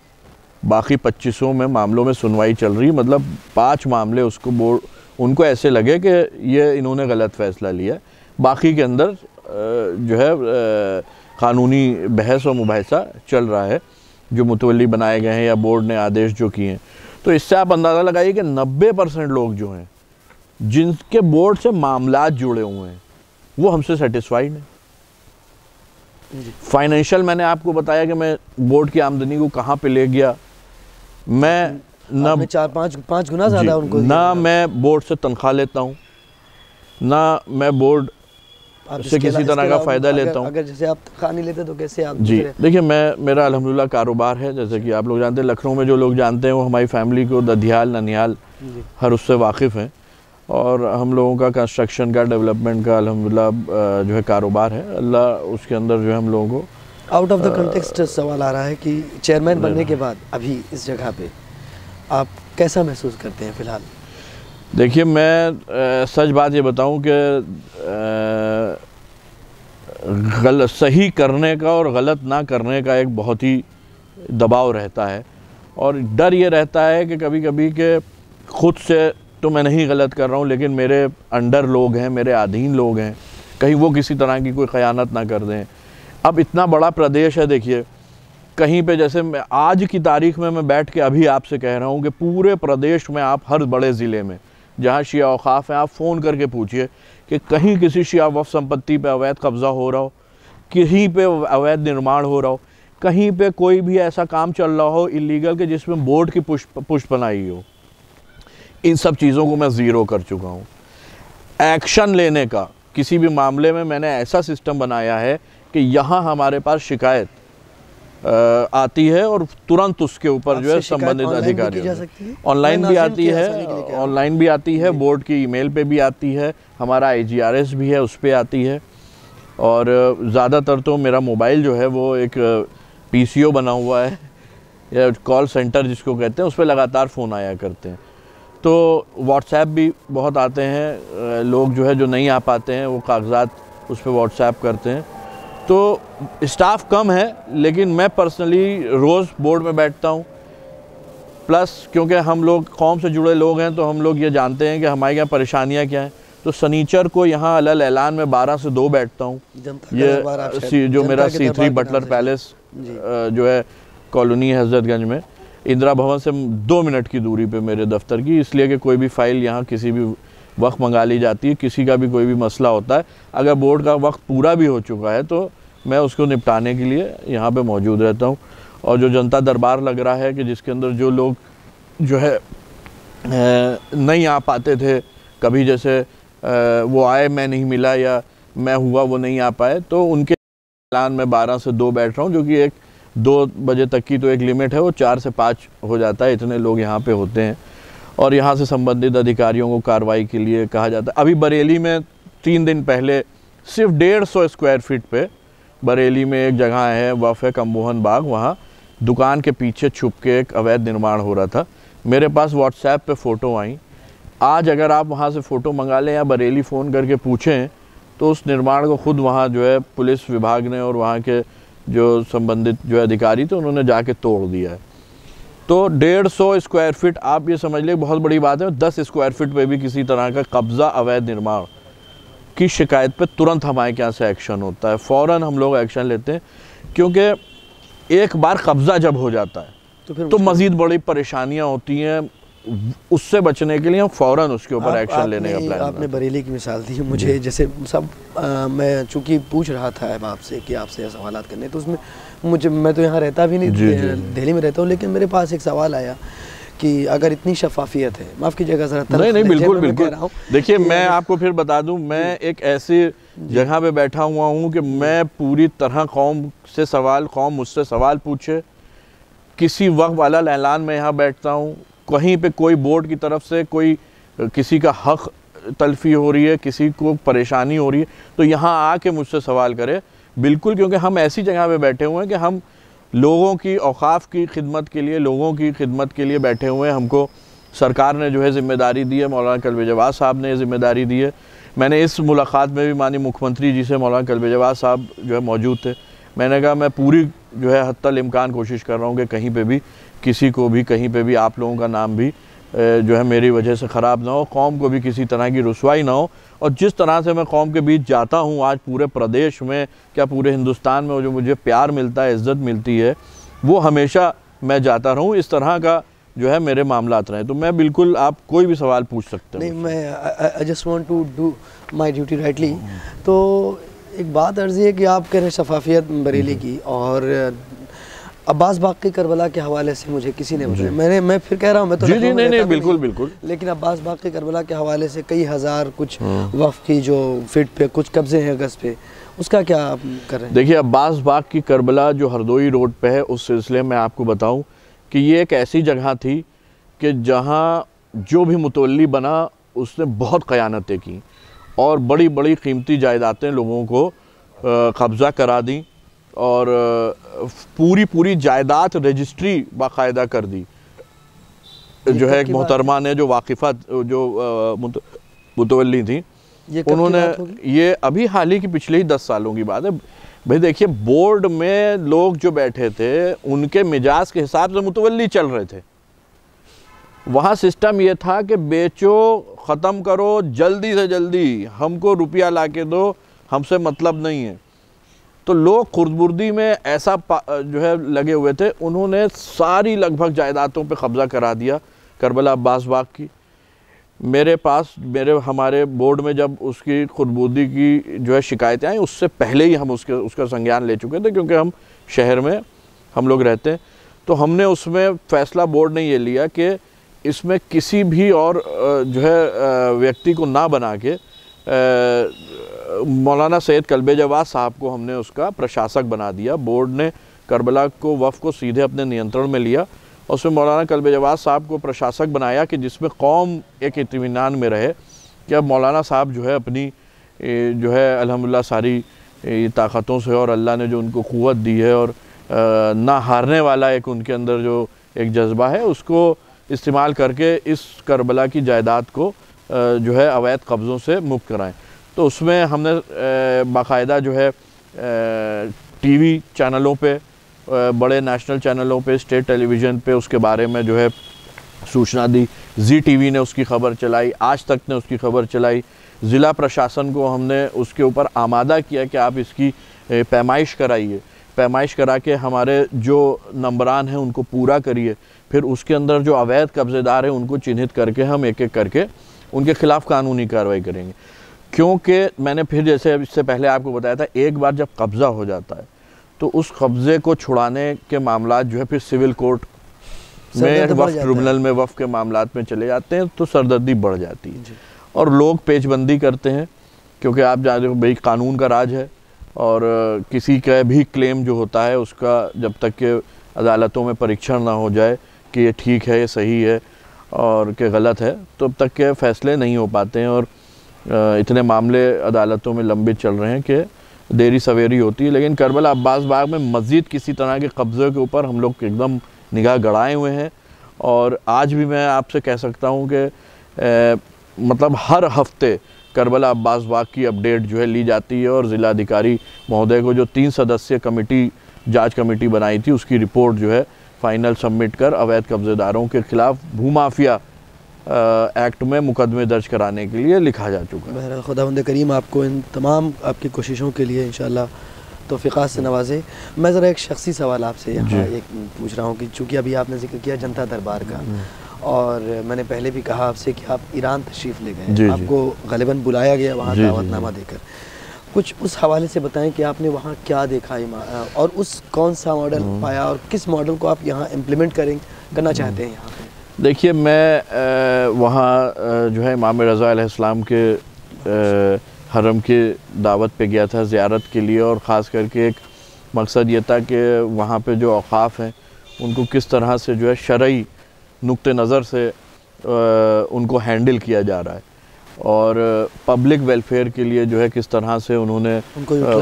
बाकी 25 में मामलों में सुनवाई चल रही, मतलब 5 मामले उसको बोर्ड, उनको ऐसे लगे कि ये इन्होंने गलत फ़ैसला लिया। बाकी के अंदर जो है क़ानूनी बहस और मुबाहिसा चल रहा है, जो मुतवल्ली बनाए गए हैं या बोर्ड ने आदेश जो किए हैं। तो इससे आप अंदाज़ा लगाइए कि 90% लोग जो हैं, जिनके बोर्ड से मामलात जुड़े हुए हैं, वो हमसे सेटिस्फाइड हैं। फाइनेंशियल मैंने आपको बताया कि मैं बोर्ड की आमदनी को कहाँ पे ले गया, मैं न 4-5 गुना ज़्यादा उनको ना मैं बोर्ड से तनख्वाह लेता हूँ, ना मैं बोर्ड से किसी तरह का फ़ायदा लेता हूँ। अगर जैसे आप तनख्वाह नहीं लेते तो कैसे आप? जी देखिए, मेरा अल्हम्दुलिल्लाह कारोबार है, जैसे कि आप लोग जानते हैं, लखनऊ में जो लोग जानते हैं वो हमारी फैमिली को दधियाल, ननियाल हर उससे वाकिफ़ हैं, और हम लोगों का कंस्ट्रक्शन का, डेवलपमेंट का अल्हम्दुलिल्लाह जो है कारोबार है। अल्लाह उसके अंदर जो है हम लोगों को। आउट ऑफ द कंटेक्स्ट सवाल आ रहा है कि चेयरमैन बनने के बाद अभी इस जगह पे आप कैसा महसूस करते हैं फ़िलहाल? देखिए, मैं सच बात ये बताऊं कि सही करने का और गलत ना करने का एक बहुत ही दबाव रहता है, और डर ये रहता है कि कभी कभी के खुद से तो मैं नहीं गलत कर रहा हूँ, लेकिन मेरे अंडर लोग हैं, मेरे अधीन लोग हैं, कहीं वो किसी तरह की कोई ख़यानत ना कर दें। अब इतना बड़ा प्रदेश है, देखिए कहीं पे, जैसे मैं आज की तारीख में मैं बैठ के अभी आपसे कह रहा हूँ कि पूरे प्रदेश में आप हर बड़े ज़िले में जहाँ शिया औक़ाफ़ हैं, आप फ़ोन करके पूछिए कि कहीं किसी शिया वफ़ संपत्ति पे अवैध कब्ज़ा हो रहा हो, कहीं पे अवैध निर्माण हो रहा हो, कहीं पे कोई भी ऐसा काम चल रहा हो इलीगल के जिसमें बोर्ड की पुष्प बनाई हो। इन सब चीज़ों को मैं ज़ीरो कर चुका हूँ। एक्शन लेने का किसी भी मामले में मैंने ऐसा सिस्टम बनाया है कि यहाँ हमारे पास शिकायत आती है और तुरंत उसके ऊपर जो है संबंधित अधिकारियों, ऑनलाइन भी आती है, ऑनलाइन भी आती है, बोर्ड की ईमेल पे भी आती है, हमारा IGRS भी है, उस पर आती है, और ज़्यादातर तो मेरा मोबाइल जो है वो एक PCO बना हुआ है, या कॉल सेंटर जिसको कहते हैं, उस पर लगातार फ़ोन आया करते हैं। तो व्हाट्सएप भी बहुत आते हैं, लोग जो है जो नहीं आ पाते हैं वो कागजात उस पर व्हाट्सएप करते हैं। तो स्टाफ कम है, लेकिन मैं पर्सनली रोज़ बोर्ड में बैठता हूँ। प्लस क्योंकि हम लोग कौम से जुड़े लोग हैं तो हम लोग ये जानते हैं कि हमारे यहाँ परेशानियाँ क्या हैं। तो सनीचर को यहाँ अलल ऐलान में 12 से 2 बैठता हूँ। ये जो मेरा C3 बटलर पैलेस जो है कॉलोनी हजरतगंज में, इंदिरा भवन से 2 मिनट की दूरी पे मेरे दफ्तर की, इसलिए कि कोई भी फ़ाइल यहाँ किसी भी वक्त मंगा ली जाती है, किसी का भी कोई भी मसला होता है, अगर बोर्ड का वक्त पूरा भी हो चुका है तो मैं उसको निपटाने के लिए यहाँ पे मौजूद रहता हूँ। और जो जनता दरबार लग रहा है कि जिसके अंदर जो लोग जो है नहीं आ पाते थे, कभी जैसे वो आए मैं नहीं मिला या मैं हुआ वो नहीं आ पाए, तो उनके ऐलान में 12 से 2 बैठ रहा हूँ, जो कि एक 2 बजे तक की तो एक लिमिट है, वो 4 से 5 हो जाता है, इतने लोग यहाँ पे होते हैं। और यहाँ से संबंधित अधिकारियों को कार्रवाई के लिए कहा जाता है। अभी बरेली में 3 दिन पहले सिर्फ 150 स्क्वायर फीट पे बरेली में एक जगह है वफ़ है कमोहन बाग, वहाँ दुकान के पीछे छुप के एक अवैध निर्माण हो रहा था। मेरे पास व्हाट्सएप पे फ़ोटो आई। आज अगर आप वहाँ से फ़ोटो मंगा लें या बरेली फ़ोन करके पूछें तो उस निर्माण को खुद वहाँ जो है पुलिस विभाग ने और वहाँ के जो संबंधित जो अधिकारी थे उन्होंने जाके तोड़ दिया है। तो 150 स्क्वायर फीट, आप ये समझ लें बहुत बड़ी बात है। 10 स्क्वायर फीट पे भी किसी तरह का कब्ज़ा अवैध निर्माण की शिकायत पे तुरंत हमारे यहाँ से एक्शन होता है, फ़ौरन हम लोग एक्शन लेते हैं। क्योंकि एक बार कब्ज़ा जब हो जाता है तो मज़ीद बड़ी परेशानियाँ होती हैं, उससे बचने के लिए हम फ़ौरन उसके ऊपर एक्शन लेने का प्लान। आपने बरेली की मिसाल दी मुझे, जैसे सब मैं चूँकि पूछ रहा था आपसे कि आपसे सवाल करने, तो उसमें मैं तो यहाँ रहता भी नहीं, दिल्ली में रहता हूँ, लेकिन मेरे पास एक सवाल आया कि अगर इतनी शफाफियत है, माफ़ कीजिएगा ज़रा, नहीं बिल्कुल बिल्कुल। देखिए मैं आपको फिर बता दूं, मैं एक ऐसी जगह पे बैठा हुआ हूं कि मैं पूरी तरह कौम मुझसे सवाल पूछे, किसी वक्त वाला ऐलान में यहाँ बैठता हूँ, कहीं पे कोई बोर्ड की तरफ से कोई किसी का हक तलफी हो रही है, किसी को परेशानी हो रही है, तो यहाँ आके मुझसे सवाल करे बिल्कुल। क्योंकि हम ऐसी जगह पे बैठे हुए हैं कि हम लोगों की औकाफ की खिदमत के लिए, लोगों की खिदमत के लिए बैठे हुए हैं। हमको सरकार ने जो है ज़िम्मेदारी दी है, मौलाना कल्बे जवाद साहब ने ज़िम्मेदारी दी है। मैंने इस मुलाकात में भी माननीय मुख्यमंत्री जी से मौलाना कल्बे जवाद साहब जो है मौजूद थे। मैंने कहा मैं पूरी जो है हत्तल इम्कान कोशिश कर रहा हूँ कि कहीं पे भी किसी को भी कहीं पे भी आप लोगों का नाम भी जो है मेरी वजह से ख़राब ना हो, कौम को भी किसी तरह की रुसवाई ना हो। और जिस तरह से मैं कौम के बीच जाता हूँ आज पूरे प्रदेश में, क्या पूरे हिंदुस्तान में, जो मुझे प्यार मिलता है, इज़्ज़त मिलती है, वो हमेशा मैं जाता रहूँ, इस तरह का जो है मेरे मामलात रहे। तो मैं बिल्कुल, आप कोई भी सवाल पूछ सकते हैं। नहीं, मैं I just want to do my duty rightly. तो एक बात अर्ज़ी है कि आप कह रहे हैं शफाफियत बरेली की, और अब्बास बाग की करबला के हवाले से मुझे किसी ने बताया, मैं फिर कह रहा हूँ, मैं तो जी नहीं बिल्कुल बिल्कुल, लेकिन अब्बास बाग की करबला के हवाले से कई हज़ार कुछ वफ़ की जो फिट पे कुछ कब्जे हैं गज़ पे, उसका क्या आप कर रहे हैं? देखिए अब्बास बाग की करबला जो हरदोई रोड पे है, उस सिलसिले में आपको बताऊं कि ये एक ऐसी जगह थी कि जहां जो भी मुतवल्ली बना उसने बहुत क़यानतें की और बड़ी बड़ी कीमती जायदादें लोगों को कब्ज़ा करा दी और पूरी जायदाद रजिस्ट्री बाकायदा कर दी। जो है एक मोहतरमा ने जो वाकिफ़ा जो मुतवल्ली थी, उन्होंने, ये अभी हाल ही की पिछले ही 10 सालों की बात है भाई। देखिए बोर्ड में लोग जो बैठे थे उनके मिजाज के हिसाब से मुतवल्ली चल रहे थे। वहाँ सिस्टम ये था कि बेचो, ख़त्म करो, जल्दी से जल्दी हमको रुपया ला के दो, हमसे मतलब नहीं है। तो लोग खुर्दबुर्दी में ऐसा जो है लगे हुए थे, उन्होंने सारी लगभग जायदादों पे कब्ज़ा करा दिया करबला अब्बास बाग की। हमारे बोर्ड में जब उसकी खुर्दबुर्दी की जो है शिकायतें आई, उससे पहले ही हम उसका संज्ञान ले चुके थे, क्योंकि हम शहर में हम लोग रहते हैं। तो हमने उसमें फ़ैसला बोर्ड ने ये लिया कि इसमें किसी भी और जो है व्यक्ति को ना बना के मौलाना सैयद कल्बे जवाद साहब को हमने उसका प्रशासक बना दिया। बोर्ड ने करबला को वफ़ को सीधे अपने नियंत्रण में लिया और उसमें मौलाना कल्बे जवाद साहब को प्रशासक बनाया कि जिसमें कौम एक इत्मीनान में रहे कि अब मौलाना साहब जो है अपनी जो है अल्हम्दुलिल्लाह सारी ताकतों से और अल्लाह ने जो उनको क़ुव्वत दी है और ना हारने वाला एक उनके अंदर जो एक जज्बा है, उसको इस्तेमाल करके इस करबला की जायदाद को जो है अवैध कब्ज़ों से मुक्त कराएं। तो उसमें हमने बाकायदा जो है टीवी चैनलों पे, बड़े नेशनल चैनलों पे, स्टेट टेलीविज़न पे उसके बारे में जो है सूचना दी। जी टीवी ने उसकी ख़बर चलाई, आज तक ने उसकी ख़बर चलाई। ज़िला प्रशासन को हमने उसके ऊपर आमादा किया कि आप इसकी पैमाइश कराइए, पैमाइश करा के हमारे जो नंबरान हैं उनको पूरा करिए। फिर उसके अंदर जो अवैध कब्ज़ेदार हैं उनको चिन्हित करके हम एक एक करके उनके ख़िलाफ़ कानूनी कार्रवाई करेंगे। क्योंकि मैंने फिर जैसे इससे पहले आपको बताया था, एक बार जब कब्ज़ा हो जाता है तो उस कब्ज़े को छुड़ाने के मामला जो है फिर सिविल कोर्ट में, वफ़ ट्रिब्यूनल में, वफ़ के मामलात में चले जाते हैं, तो सरदर्दी बढ़ जाती है और लोग पेचबंदी करते हैं। क्योंकि आप जानते हो भाई कानून का राज है और किसी का भी क्लेम जो होता है उसका जब तक के अदालतों में परीक्षण ना हो जाए कि ये ठीक है, ये सही है और कि गलत है, तो अब तक के फ़ैसले नहीं हो पाते हैं और इतने मामले अदालतों में लंबे चल रहे हैं कि देरी सवेरी होती है। लेकिन करबला अब्बास बाग में मज़ीद किसी तरह के कब्ज़े के ऊपर हम लोग एकदम निगाह गड़ाए हुए हैं और आज भी मैं आपसे कह सकता हूँ कि मतलब हर हफ्ते करबला अब्बास बाग की अपडेट जो है ली जाती है और ज़िलाधिकारी महोदय को जो 3 सदस्यीय कमेटी, जांच कमेटी बनाई थी, उसकी रिपोर्ट जो है फ़ाइनल सबमिट कर अवैध कब्ज़ेदारों के ख़िलाफ़ भूमाफिया एक्ट में मुकदमे दर्ज कराने के लिए लिखा जा चुका है। बहरहाल खुदावंद करीम आपको इन तमाम आपकी कोशिशों के लिए इंशाअल्लाह तौफ़ीक़ात से नवाजे। मैं ज़रा एक शख्सी सवाल आपसे यहाँ एक पूछ रहा हूँ कि चूँकि अभी आपने जिक्र किया जनता दरबार का और मैंने पहले भी कहा आपसे कि आप ईरान तशरीफ़ ले गए, आपको ग़ालिबन बुलाया गया वहाँ दावतनामा देकर। कुछ उस हवाले से बताएं कि आपने वहाँ क्या देखा और उस कौन सा मॉडल पाया और किस मॉडल को आप यहाँ इम्प्लीमेंट करना चाहते हैं यहाँ पे? देखिए, मैं वहाँ जो है इमाम रज़ा अलैहिस्सलाम के हरम के दावत पे गया था ज़ियारत के लिए और ख़ास करके एक मकसद ये था कि वहाँ पे जो औक़ाफ़ हैं उनको किस तरह से जो है शरई नुक्ते नज़र से उनको हैंडल किया जा रहा है और पब्लिक वेलफेयर के लिए जो है किस तरह से उन्होंने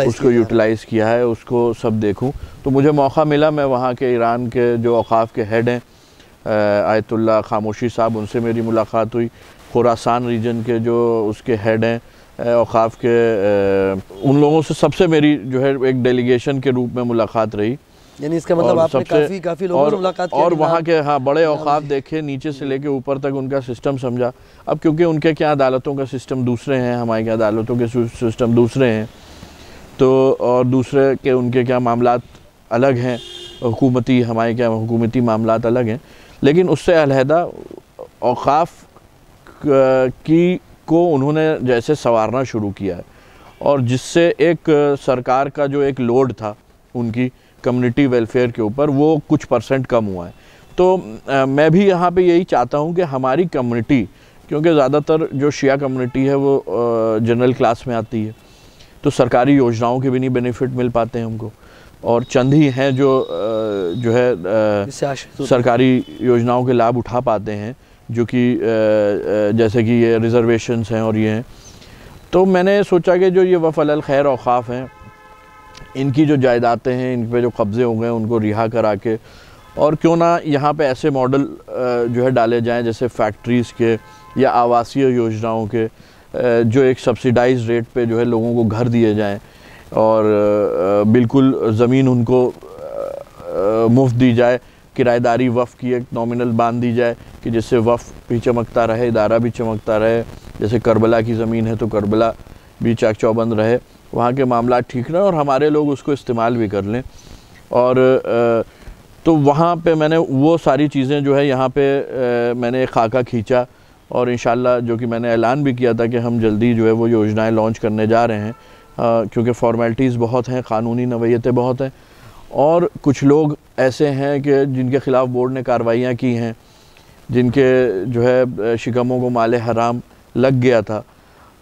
उसको यूटिलाइज़ किया है, उसको सब देखूं। तो मुझे मौका मिला, मैं वहाँ के ईरान के जो औक़ाफ़ के हेड हैं आयतुल्लाह खामोशी साहब, उनसे मेरी मुलाकात हुई। खुरासान रीजन के जो उसके हेड हैं औक़ाफ़ के, उन लोगों से सबसे मेरी जो है एक डेलीगेशन के रूप में मुलाकात रही। यानी इसका मतलब आपने काफ़ी लोगों से मुलाकात की और वहाँ के बड़े औक़ाफ़ देखे, नीचे से लेके ऊपर तक उनका सिस्टम समझा। अब क्योंकि उनके क्या अदालतों का सिस्टम दूसरे हैं, हमारे क्या अदालतों के सिस्टम दूसरे हैं, तो और दूसरे के उनके क्या मामलात अलग हैं, हुकूमती, हमारे क्या हुकूमती मामलात अलग हैं। लेकिन उससे अलहदा औक़ाफ़ को उन्होंने जैसे संवारना शुरू किया है और जिससे एक सरकार का जो एक लोड था उनकी कम्युनिटी वेलफेयर के ऊपर, वो कुछ % कम हुआ है। तो मैं भी यहाँ पे यही चाहता हूँ कि हमारी कम्युनिटी, क्योंकि ज़्यादातर जो शिया कम्युनिटी है वो जनरल क्लास में आती है, तो सरकारी योजनाओं के भी नहीं बेनिफिट मिल पाते हैं हमको, और चंद ही हैं जो है सरकारी योजनाओं के लाभ उठा पाते हैं, जो कि जैसे कि ये रिज़र्वेशंस हैं और ये हैं। तो मैंने सोचा कि जो ये वफ़ अल खैर औक़ाफ़ हैं, इनकी जो जायदादें हैं, इन पे जो कब्ज़े हो गए उनको रिहा करा के, और क्यों ना यहाँ पे ऐसे मॉडल जो है डाले जाएं जैसे फैक्ट्रीज़ के या आवासीय योजनाओं के, जो एक सब्सिडाइज रेट पे जो है लोगों को घर दिए जाएं और बिल्कुल ज़मीन उनको मुफ्त दी जाए, किराएदारी वफ़ की एक नॉमिनल बांध दी जाए कि जिससे वफ़ भी चमकता रहे, इदारा भी चमकता रहे। जैसे करबला की ज़मीन है तो करबला भी चाक चौबंद रहे, वहाँ के मामला ठीक रहे और हमारे लोग उसको इस्तेमाल भी कर लें। और तो वहाँ पे मैंने वो सारी चीज़ें जो है यहाँ पे मैंने एक खाका खींचा और इंशाल्लाह जो कि मैंने ऐलान भी किया था कि हम जल्दी जो है वो योजनाएं लॉन्च करने जा रहे हैं, क्योंकि फ़ॉर्मेलिटीज़ बहुत हैं, क़ानूनी नवैयतें बहुत हैं और कुछ लोग ऐसे हैं कि जिनके ख़िलाफ़ बोर्ड ने कार्रवाइयाँ की हैं, जिनके जो है शिकमों को माले हराम लग गया था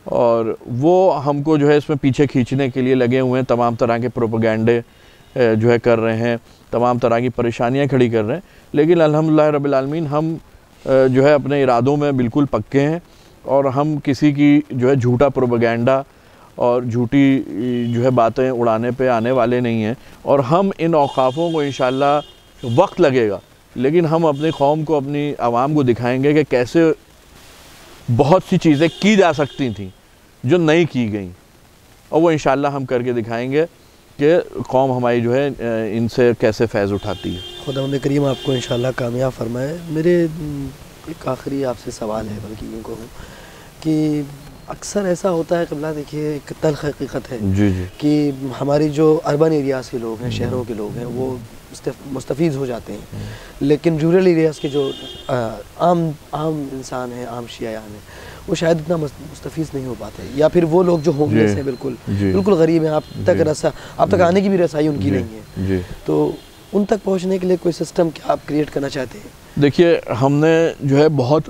और वो हमको जो है इसमें पीछे खींचने के लिए लगे हुए हैं, तमाम तरह के प्रोपेगेंडे जो है कर रहे हैं, तमाम तरह की परेशानियां खड़ी कर रहे हैं। लेकिन अल्हम्दुलिल्लाह रब्बिल आलमीन हम जो है अपने इरादों में बिल्कुल पक्के हैं और हम किसी की जो है झूठा प्रोपेगेंडा और झूठी जो है बातें उड़ाने पे आने वाले नहीं हैं। और हम इन औकाफ़ों को इंशाअल्लाह वक्त लगेगा, लेकिन हम अपनी कौम को, अपनी आवाम को दिखाएंगे कि कैसे बहुत सी चीज़ें की जा सकती थी जो नहीं की गई, और वो इंशाअल्लाह हम करके दिखाएंगे कि कौम हमारी जो है इनसे कैसे फ़ैज़ उठाती है। खुदावंद करीम आपको इंशाअल्लाह कामयाब फरमाए। मेरे एक आखिरी आपसे सवाल है, बल्कि यूँ कहूँ कि अक्सर ऐसा होता है क़िबला, देखिए एक तल्ख़ हकीकत है जी जी कि हमारी जो अर्बन एरियाज़ के लोग हैं, शहरों के लोग हैं, वो मुस्तफ़ीज़ हो जाते हैं, लेकिन रूरल एरियाज़ के जो आम इंसान हैं, आम शियायान हैं, वो शायद इतना मुस्तफ़ीज़ नहीं हो पाते, या फिर वो लोग जो होमलेस हैं, बिल्कुल गरीब हैं, आप तक आने की भी रसाई उनकी नहीं है, तो उन तक पहुँचने के लिए कोई सिस्टम क्या आप क्रिएट करना चाहते हैं? देखिए, हमने जो है बहुत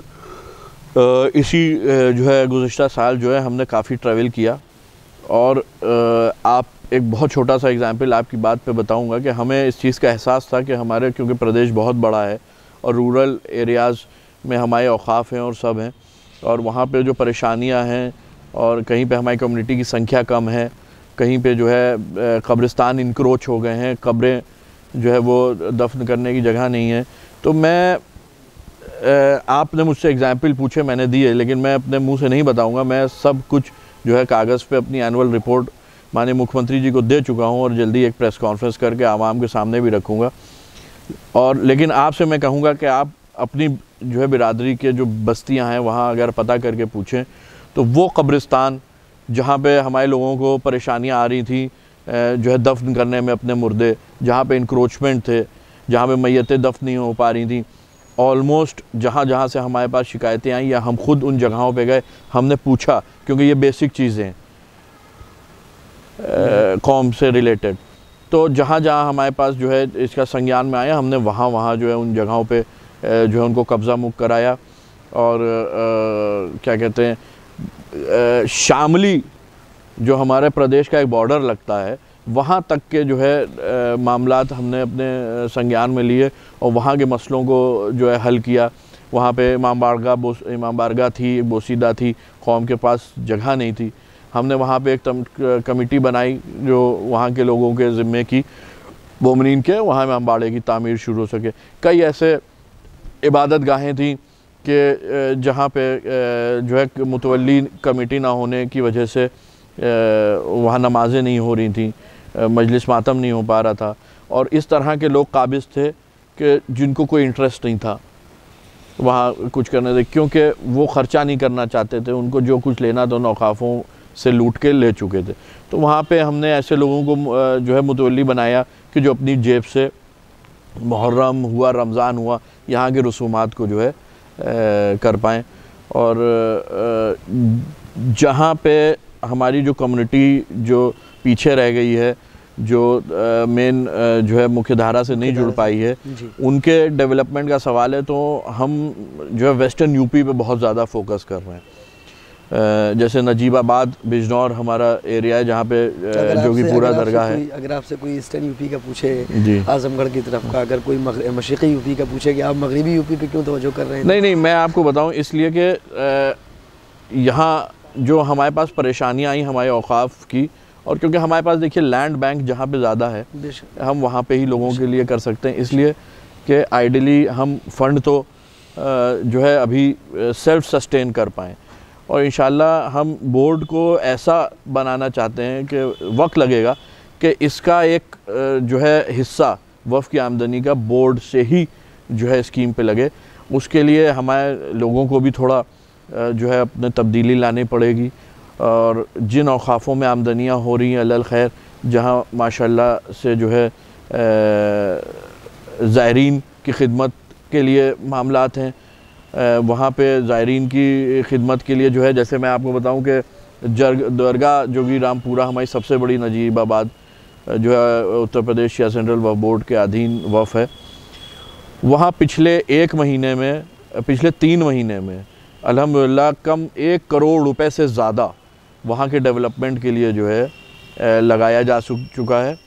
इसी जो है गुज़िश्ता साल जो है हमने काफ़ी ट्रैवल किया, और आप एक बहुत छोटा सा एग्ज़ाम्पल आपकी बात पे बताऊंगा कि हमें इस चीज़ का एहसास था कि हमारे, क्योंकि प्रदेश बहुत बड़ा है और रूरल एरियाज़ में हमारे औकाफ़ हैं और सब हैं, और वहाँ पे जो परेशानियाँ हैं, और कहीं पे हमारी कम्युनिटी की संख्या कम है, कहीं पे जो है कब्रिस्तान इंक्रोच हो गए हैं, कब्रें जो है वो दफन करने की जगह नहीं है। तो मैं आपने मुझसे एग्ज़ाम्पल पूछे, मैंने दिए, लेकिन मैं अपने मुंह से नहीं बताऊंगा। मैं सब कुछ जो है कागज़ पे अपनी एनुअल रिपोर्ट माननीय मुख्यमंत्री जी को दे चुका हूं, और जल्दी एक प्रेस कॉन्फ्रेंस करके आवाम के सामने भी रखूँगा। और लेकिन आपसे मैं कहूँगा कि आप अपनी जो है बिरादरी के जो बस्तियाँ हैं वहाँ अगर पता करके पूछें, तो वो कब्रिस्तान जहाँ पे हमारे लोगों को परेशानियाँ आ रही थी जो है दफन करने में अपने मुर्दे, जहाँ पे इंक्रोचमेंट थे, जहाँ पे मैयतें दफन नहीं हो पा रही थी, ऑलमोस्ट जहाँ से हमारे पास शिकायतें आई, या हम खुद उन जगहों पे गए, हमने पूछा, क्योंकि ये बेसिक चीज़ें हैं कौम से रिलेटेड। तो जहाँ हमारे पास जो है इसका संज्ञान में आया, हमने वहाँ जो है उन जगहों पे जो है उनको कब्ज़ा मुक्त कराया। और क्या कहते हैं, शामली जो हमारे प्रदेश का एक बॉर्डर लगता है, वहाँ तक के जो है मामलात हमने अपने संज्ञान में लिए, और वहाँ के मसलों को जो है हल किया। वहाँ पे इमाम बारगाह थी, एक बोसीदा थी, कौम के पास जगह नहीं थी, हमने वहाँ पे एक कमेटी बनाई जो वहाँ के लोगों के ज़िम्मे की, मोमिनीन के, वहाँ इमाम बाड़े की तामीर शुरू हो सके। कई ऐसे इबादत गाहें थी कि जहाँ पे जो है मुतवल्ली कमेटी ना होने की वजह से वहाँ नमाज़ें नहीं हो रही थी, मजलिस मातम नहीं हो पा रहा था, और इस तरह के लोग काबिज़ थे कि जिनको कोई इंटरेस्ट नहीं था वहाँ कुछ करने से, क्योंकि वो ख़र्चा नहीं करना चाहते थे, उनको जो कुछ लेना था उन औकाफ़ों से लूट के ले चुके थे। तो वहाँ पे हमने ऐसे लोगों को जो है मुतवल्ली बनाया कि जो अपनी जेब से मुहर्रम हुआ, रमज़ान हुआ, यहाँ के रसूमात को जो है कर पाएँ। और जहाँ पे हमारी जो कम्युनिटी जो पीछे रह गई है, जो मेन जो है मुख्य धारा से नहीं जुड़ पाई है, उनके डेवलपमेंट का सवाल है, तो हम जो है वेस्टर्न यूपी पे बहुत ज़्यादा फोकस कर रहे हैं। जैसे नजीबाबाद, बिजनौर हमारा एरिया है जहाँ पे जो कि पूरा दरगाह है। अगर आपसे कोई ईस्टर्न यूपी का पूछे, आजमगढ़ की तरफ का, अगर कोई मशरिकी यूपी का पूछे कि आप मगरिबी यूपी पे क्यों तवज्जो कर रहे हैं? नहीं, मैं आपको बताऊँ, इसलिए कि यहाँ जो हमारे पास परेशानियाँ आई हमारे औकाफ़ की, और क्योंकि हमारे पास देखिए लैंड बैंक जहाँ पे ज़्यादा है, हम वहाँ पे ही लोगों के लिए कर सकते हैं, इसलिए कि आइडियली हम फ़ंड तो जो है अभी सेल्फ सस्टेन कर पाएँ। और इंशाल्लाह हम बोर्ड को ऐसा बनाना चाहते हैं कि वक्त लगेगा कि इसका एक जो है हिस्सा वफ़ की आमदनी का बोर्ड से ही जो है स्कीम पे लगे। उसके लिए हमारे लोगों को भी थोड़ा जो है अपने तब्दीली लानी पड़ेगी, और जिन औकाफ़ों में आमदनियाँ हो रही हैं अल्लाह खैर, जहाँ माशाल्लाह से जो है ज़ायरीन की खिदमत के लिए मामलात हैं, वहाँ पे ज़ायरीन की खिदमत के लिए जो है, जैसे मैं आपको बताऊं कि दरगाह जोगी रामपुरा हमारी सबसे बड़ी नजीबाबाद जो है उत्तर प्रदेश शिया सेंट्रल वफ़ बोर्ड के अधीन वफ़ है। वहाँ पिछले 3 महीने में अल्हम्दुलिल्लाह कम 1 करोड़ रुपए से ज़्यादा वहाँ के डेवलपमेंट के लिए जो है लगाया जा चुका है,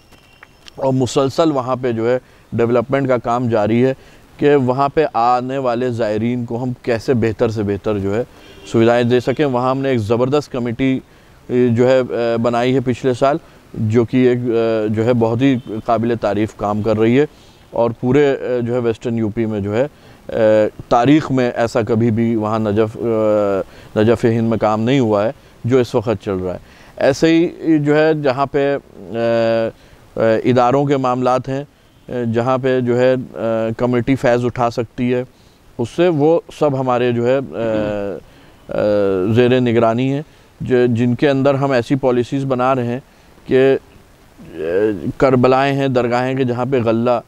और मुसलसल वहाँ पे जो है डेवलपमेंट का काम जारी है कि वहाँ पे आने वाले ज़ायरीन को हम कैसे बेहतर से बेहतर जो है सुविधाएं दे सकें। वहाँ हमने एक ज़बरदस्त कमेटी जो है बनाई है पिछले साल, जो कि एक जो है बहुत ही काबिल तारीफ़ काम कर रही है। और पूरे जो है वेस्टर्न यूपी में जो है तारीख़ में ऐसा कभी भी वहाँ नजफ़ हिंद में काम नहीं हुआ है जो इस वक्त चल रहा है। ऐसे ही जो है जहाँ पे इदारों के मामलात हैं, जहाँ पे जो है कमेटी फ़ैज़ उठा सकती है, उससे वो सब हमारे जो है ज़ेरे निगरानी है, जिनके अंदर हम ऐसी पॉलिसीज़ बना रहे हैं कि करबलाएँ हैं, दरगाहें के जहाँ पे गल्ला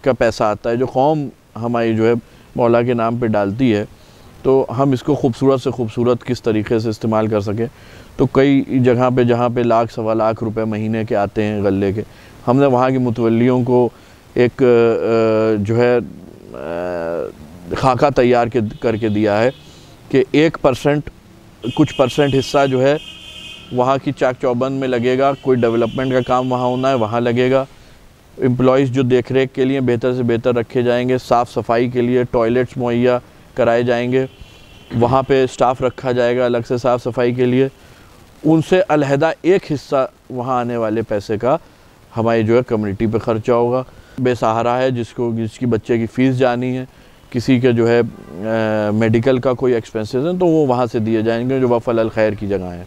का पैसा आता है, जो कौम हमारी जो है मौला के नाम पे डालती है, तो हम इसको खूबसूरत से खूबसूरत किस तरीके से इस्तेमाल कर सकें। तो कई जगह पे जहाँ पे लाख सवा लाख रुपए महीने के आते हैं गल्ले के, हमने वहाँ के मुतवल्लियों को एक जो है खाका तैयार करके दिया है कि 1% कुछ परसेंट हिस्सा जो है वहाँ की चाक चौबंद में लगेगा, कोई डेवलपमेंट का काम वहाँ होना है वहाँ लगेगा, एम्प्लॉइज़ जो देख रेख के लिए बेहतर से बेहतर रखे जाएंगे, साफ़ सफाई के लिए टॉयलेट्स मुहैया कराए जाएंगे, वहाँ पे स्टाफ रखा जाएगा अलग से साफ़ सफाई के लिए, उनसे अलहदा एक हिस्सा वहाँ आने वाले पैसे का हमारी जो है कम्युनिटी पे ख़र्चा होगा। बेसहारा है जिसकी बच्चे की फ़ीस जानी है, किसी के जो है मेडिकल का कोई एक्सपेंसेस हैं, तो वो वहाँ से दिए जाएंगे जो वफ़ अल खैर की जगह हैं।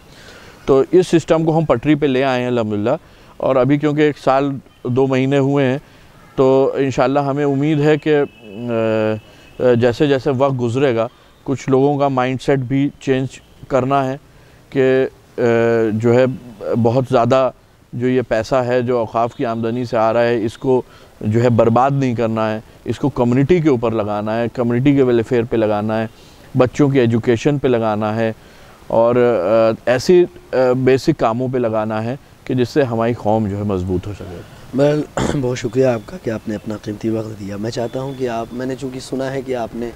तो इस सिस्टम को हम पटरी पे ले आए हैं अल्हम्दुलिल्लाह। और अभी क्योंकि 1 साल 2 महीने हुए हैं, तो इंशाल्लाह हमें उम्मीद है कि जैसे जैसे वक्त गुज़रेगा कुछ लोगों का माइंडसेट भी चेंज करना है कि जो है बहुत ज़्यादा जो ये पैसा है जो औक़ाफ़ की आमदनी से आ रहा है, इसको जो है बर्बाद नहीं करना है, इसको कम्युनिटी के ऊपर लगाना है, कम्युनिटी के वेलफेयर पे लगाना है, बच्चों की एजुकेशन पे लगाना है और ऐसी बेसिक कामों पे लगाना है कि जिससे हमारी कौम जो है मजबूत हो सके। बहुत शुक्रिया आपका कि आपने अपना कीमती वक्त दिया। मैं चाहता हूं कि मैंने चूँकि सुना है कि आपने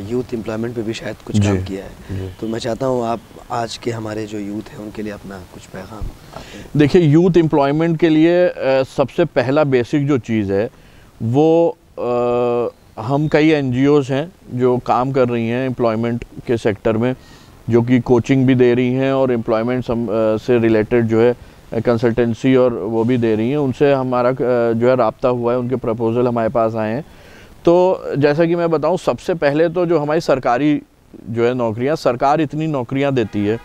यूथ एम्प्लॉयमेंट पे भी शायद कुछ काम किया है, तो मैं चाहता हूं आप आज के हमारे जो यूथ हैं उनके लिए अपना कुछ पैगाम आपने। देखिए, यूथ एम्प्लॉयमेंट के लिए सबसे पहला बेसिक जो चीज़ है वो हम कई NGOs हैं जो काम कर रही हैं एम्प्लॉयमेंट के सेक्टर में, जो कि कोचिंग भी दे रही हैं और एम्प्लॉयमेंट से रिलेटेड जो है कंसल्टेंसी और वो भी दे रही हैं। उनसे हमारा जो है राब्ता हुआ है, उनके प्रपोज़ल हमारे पास आए हैं। तो जैसा कि मैं बताऊं, सबसे पहले तो जो हमारी सरकारी जो है नौकरियां, सरकार इतनी नौकरियां देती है,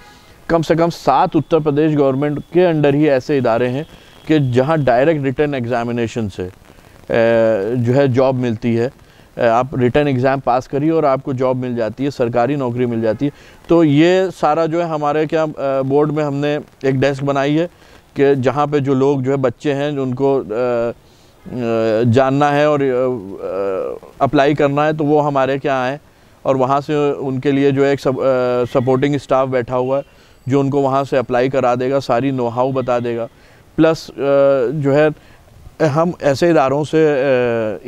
कम से कम 7 उत्तर प्रदेश गवर्नमेंट के अंडर ही ऐसे इदारे हैं कि जहां डायरेक्ट रिटन एग्ज़ामिनेशन से जो है जॉब मिलती है। आप रिटन एग्ज़ाम पास करिए और आपको जॉब मिल जाती है, सरकारी नौकरी मिल जाती है। तो ये सारा जो है हमारे बोर्ड में हमने एक डेस्क बनाई है कि जहाँ पे जो लोग जो है बच्चे हैं उनको जानना है और अप्लाई करना है, तो वो हमारे क्या आए और वहाँ से उनके लिए जो है एक सपोर्टिंग स्टाफ बैठा हुआ है जो उनको वहाँ से अप्लाई करा देगा, सारी नो हाउ बता देगा। प्लस जो है हम ऐसे इदारों से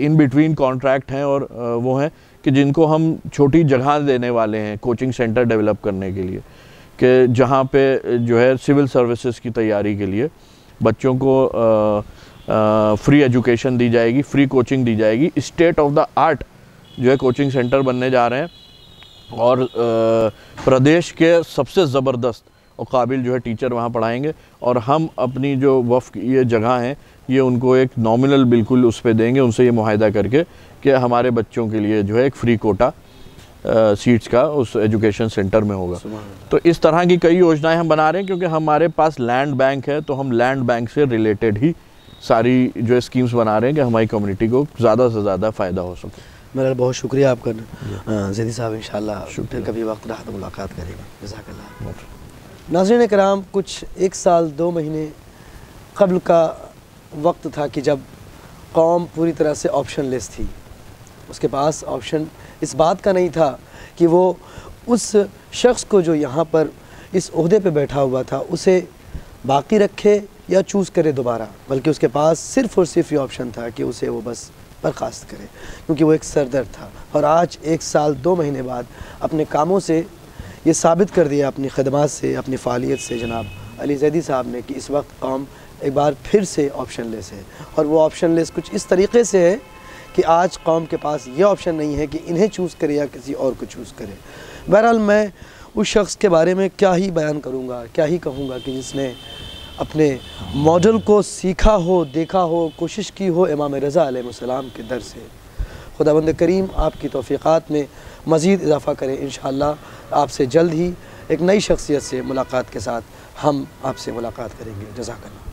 इन बिटवीन कॉन्ट्रैक्ट हैं और वो हैं कि जिनको हम छोटी जगह देने वाले हैं कोचिंग सेंटर डेवलप करने के लिए, कि जहाँ पे जो है सिविल सर्विसेज की तैयारी के लिए बच्चों को फ्री एजुकेशन दी जाएगी, फ्री कोचिंग दी जाएगी। स्टेट ऑफ द आर्ट जो है कोचिंग सेंटर बनने जा रहे हैं और प्रदेश के सबसे ज़बरदस्त और काबिल जो है टीचर वहाँ पढ़ाएंगे। और हम अपनी जो वफ़ ये जगह हैं ये उनको एक नॉमिनल बिल्कुल उस पर देंगे, उनसे ये मुआहदा करके कि हमारे बच्चों के लिए जो है एक फ्री कोटा सीट्स का उस एजुकेशन सेंटर में होगा। तो इस तरह की कई योजनाएं हम बना रहे हैं, क्योंकि हमारे पास लैंड बैंक है, तो हम लैंड बैंक से रिलेटेड ही सारी जो स्कीम्स बना रहे हैं कि हमारी कम्युनिटी को ज़्यादा से ज़्यादा फ़ायदा हो सके। मेरा बहुत शुक्रिया आपका ज़ैदी साहब, इंशाल्लाह फिर कभी वक्त रहा तो मुलाकात करेंगे। जज़ाकल्लाह। नाज़रीन कराम, कुछ 1 साल 2 महीने कबल का वक्त था कि जब कौम पूरी तरह से ऑप्शन लेस थी। उसके पास ऑप्शन इस बात का नहीं था कि वो उस शख्स को जो यहाँ पर इस ओहदे पे बैठा हुआ था उसे बाकी रखे या चूज़ करे दोबारा, बल्कि उसके पास सिर्फ़ और सिर्फ ये ऑप्शन था कि उसे वो बस बर्खास्त करे, क्योंकि वो एक सरदर्द था। और आज 1 साल 2 महीने बाद अपने कामों से ये साबित कर दिया, अपनी खदमात से, अपनी फ़ालियत से जनाब अली ज़ैदी साहब ने, कि इस वक्त कौम एक बार फिर से ऑप्शन लेस है। और वो ऑप्शन लेस कुछ इस तरीके से है कि आज कौम के पास ये ऑप्शन नहीं है कि इन्हें चूज़ करे या किसी और को चूज़ करे। बहरहाल मैं उस शख्स के बारे में क्या ही बयान करूँगा, क्या ही कहूँगा कि जिसने अपने मॉडल को सीखा हो, देखा हो, कोशिश की हो इमाम रज़ा अलैहिस्सलाम के दर से। खुदावंद करीम आपकी तौफ़ीक़ात में मज़ीद इजाफ़ा करें। इंशाअल्लाह आपसे जल्द ही एक नई शख्सियत से मुलाकात के साथ हम आपसे मुलाकात करेंगे। जज़ाकल्लाह।